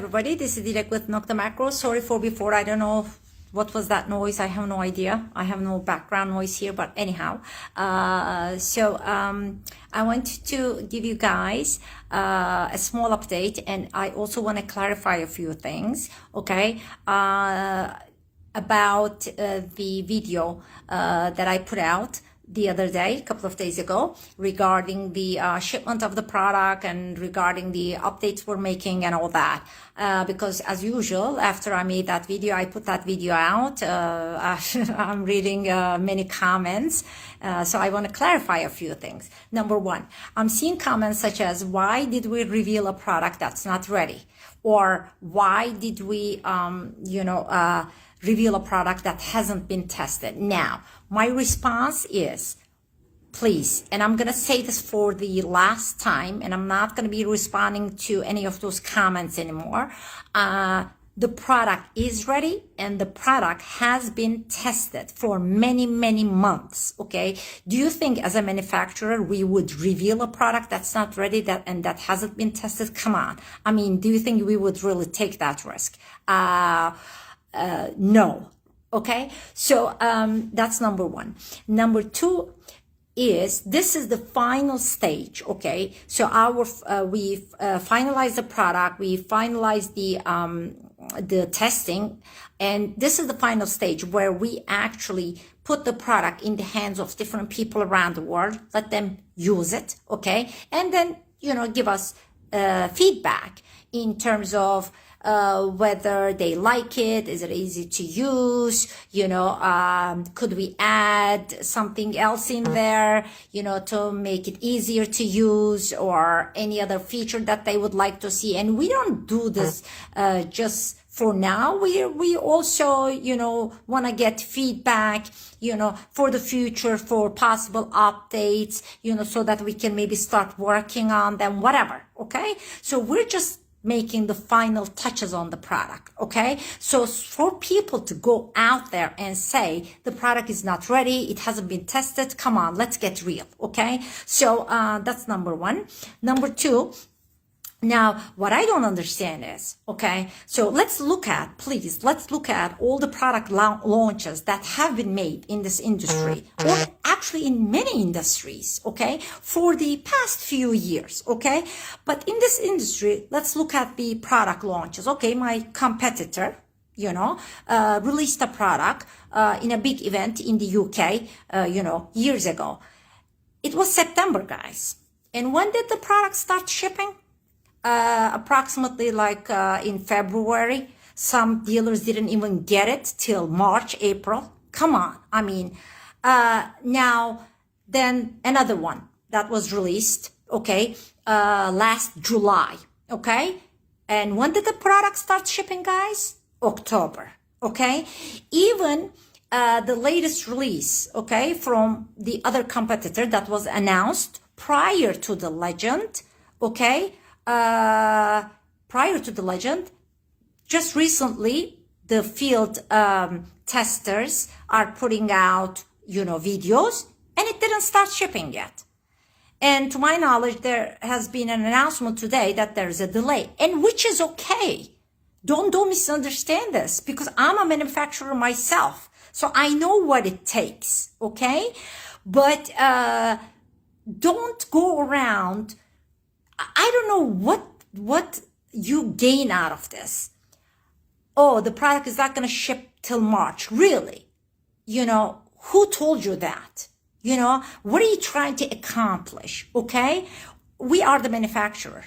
everybody, this is Dilek with Nokta Makro. Sorry for before, I don't know what was that noise. I have no idea. I have no background noise here, but anyhow. I want to give you guys a small update, and I also want to clarify a few things, okay? About the video that I put out the other day, a couple of days ago, regarding the shipment of the product and regarding the updates we're making and all that. Because as usual, after I made that video, I put that video out. I'm reading many comments. So I want to clarify a few things. Number one, I'm seeing comments such as, why did we reveal a product that's not ready? Or why did we, reveal a product that hasn't been tested? Now, my response is, please, and I'm going to say this for the last time, and I'm not going to be responding to any of those comments anymore. The product is ready, and the product has been tested for many, many months, okay? Do you think as a manufacturer, we would reveal a product that's not ready and that hasn't been tested? Come on. I mean, do you think we would really take that risk? No. Okay. So, that's number one. Number two is, this is the final stage. Okay. So we've finalized the product. We finalized the testing, and this is the final stage where we actually put the product in the hands of different people around the world, let them use it. Okay. And then, give us, feedback in terms of, whether they like it, is it easy to use, could we add something else in there, to make it easier to use, or any other feature that they would like to see. And we don't do this, just for now. We also, want to get feedback, for the future, for possible updates, so that we can maybe start working on them, whatever. Okay. So we're just making the final touches on the product. Okay. So for people to go out there and say the product is not ready, it hasn't been tested, come on, let's get real. Okay. So, that's number one. Number two, now, what I don't understand is, okay, so let's look at all the product launches that have been made in this industry, or actually in many industries, okay, for the past few years, okay? But in this industry, let's look at the product launches. Okay, my competitor, released a product in a big event in the UK, years ago. It was September, guys. And when did the product start shipping? Approximately in February. Some dealers didn't even get it till March, April. Come on. I mean, now then another one that was released, okay, last July, okay? And when did the product start shipping, guys? October, okay? Even the latest release, okay, from the other competitor that was announced prior to the Legend, okay? Prior to the Legend, just recently, the field testers are putting out, videos, and it didn't start shipping yet. And to my knowledge, there has been an announcement today that there's a delay, and which is okay. Don't misunderstand this, because I'm a manufacturer myself, so I know what it takes, okay? But don't go around. I don't know what you gain out of this. Oh, the product is not going to ship till March. Really? Who told you that? What are you trying to accomplish? Okay? We are the manufacturer.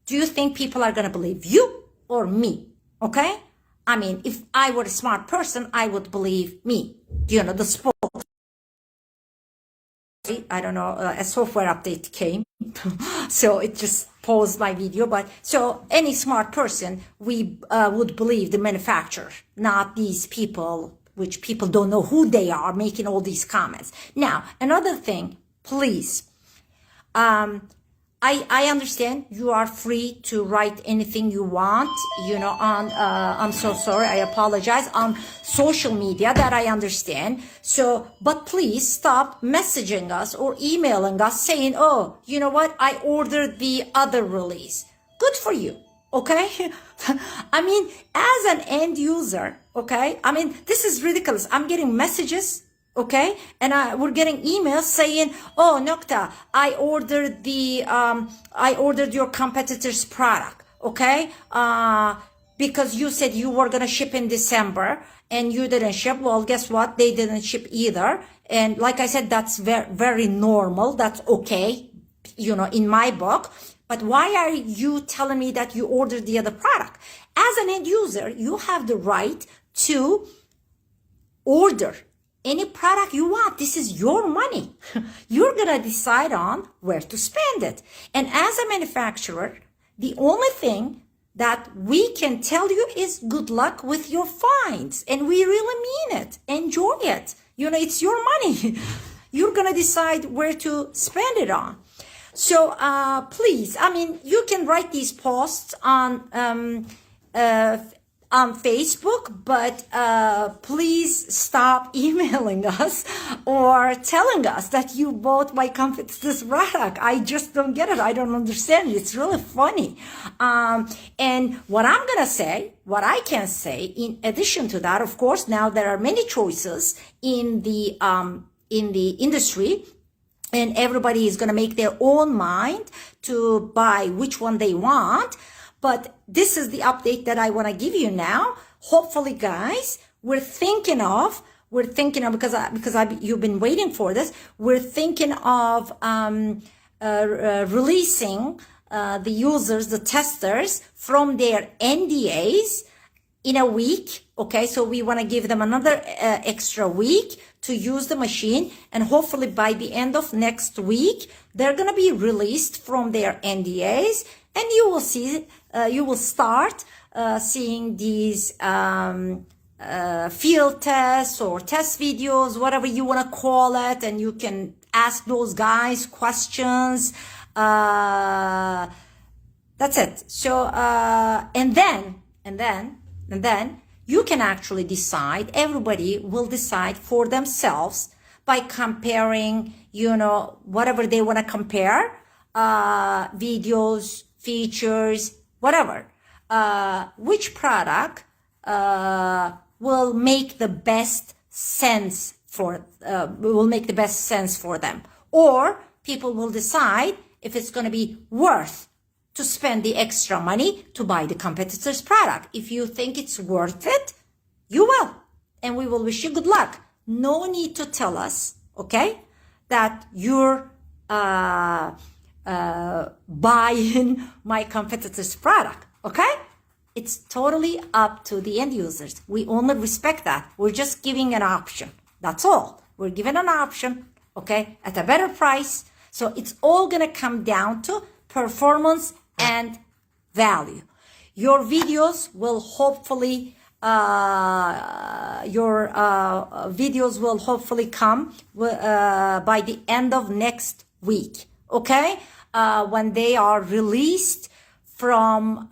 Do you think people are going to believe you or me? Okay? I mean, if I were a smart person, I would believe me. The spokesman. I don't know, a software update came, so it just paused my video. But so any smart person, we would believe the manufacturer, not these people, which people don't know who they are, making all these comments. Now, another thing, please, I understand you are free to write anything you want, I'm so sorry, I apologize, on social media, that I understand. So, but please stop messaging us or emailing us saying, oh, you know what, I ordered the other release. Good for you. Okay. I mean, as an end user, okay, I mean, this is ridiculous. I'm getting messages, okay, and we're getting emails saying, oh, Nokta, I ordered your competitor's product, okay, because you said you were going to ship in December and you didn't ship. Well, guess what? They didn't ship either. And like I said, that's very, very normal. That's okay, you know, in my book. But why are you telling me that you ordered the other product? As an end user, you have the right to order any product you want. This is your money. You're going to decide on where to spend it. And as a manufacturer, the only thing that we can tell you is good luck with your finds. And we really mean it. Enjoy it. You know, it's your money. You're going to decide where to spend it on. So please, I mean, you can write these posts on Facebook, but please stop emailing us or telling us that you bought my competitor's product. I just don't get it. I don't understand. It's really funny. And what I'm gonna say, what I can say, in addition to that, of course, now there are many choices in the industry. And everybody is going to make their own mind to buy which one they want. But this is the update that I want to give you now. Hopefully, guys, we're thinking of, because you've been waiting for this. We're thinking of releasing the users, the testers, from their NDAs in a week. Okay, so we want to give them another extra week to use the machine, and hopefully by the end of next week, they're going to be released from their NDAs, and you will see, you will start seeing these field tests or test videos, whatever you want to call it, and you can ask those guys questions. That's it. So, and then you can actually decide, everybody will decide for themselves by comparing, you know, whatever they want to compare, videos, features, whatever, which product will make the best sense for, them. Or people will decide if it's going to be worth to spend the extra money to buy the competitor's product. If you think it's worth it, you will. And we will wish you good luck. No need to tell us, okay, that you're buying my competitor's product, okay? It's totally up to the end users. We only respect that. We're just giving an option. That's all. We're giving an option, okay, at a better price. So it's all going to come down to performance and value. Your videos will hopefully come by the end of next week, okay, when they are released from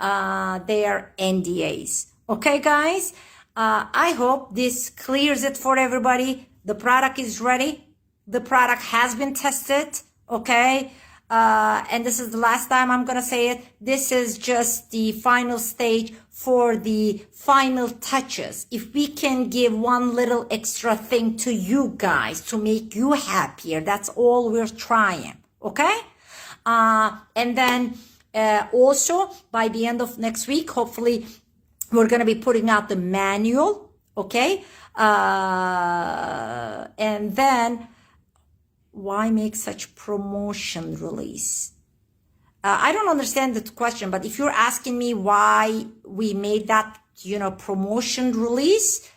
their NDAs. Okay, guys, I hope this clears it for everybody. The product is ready. The product has been tested, okay? And this is the last time I'm going to say it. This is just the final stage for the final touches. If we can give one little extra thing to you guys to make you happier, that's all we're trying. Okay? And then also by the end of next week, hopefully we're going to be putting out the manual. Okay? And then why make such promotion release? I don't understand the question, but if you're asking me why we made that, you know, promotion release,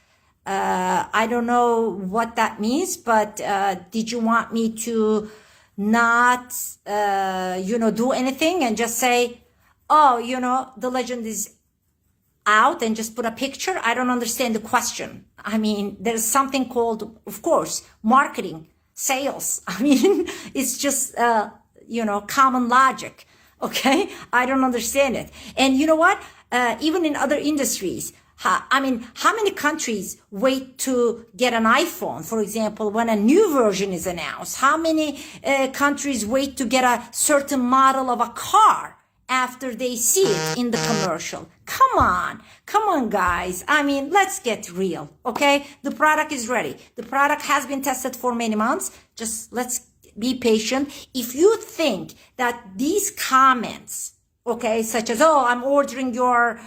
I don't know what that means, but did you want me to not, you know, do anything and just say, oh, you know, the legend is out and just put a picture? I don't understand the question. I mean, there's something called, of course, marketing. Sales. I mean, it's just, you know, common logic. Okay. I don't understand it. And you know what? Even in other industries, I mean, how many countries wait to get an iPhone, for example, when a new version is announced? How many countries wait to get a certain model of a car? after they see it in the commercial. Come on guys. I mean, let's get real, okay? The product is ready. The product has been tested for many months. Just let's be patient. If you think that these comments, okay, such as, oh, I'm ordering your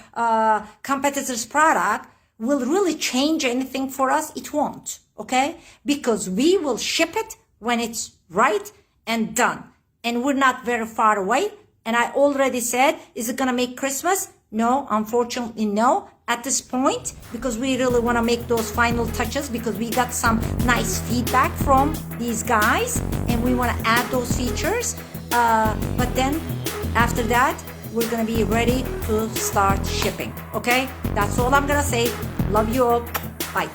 competitor's product, will really change anything for us, it won't, okay? Because we will ship it when it's right and done. And we're not very far away. And I already said, is it going to make Christmas? No, unfortunately, no, at this point, because we really want to make those final touches, because we got some nice feedback from these guys and we want to add those features. But then after that, we're going to be ready to start shipping. Okay, that's all I'm going to say. Love you all. Bye.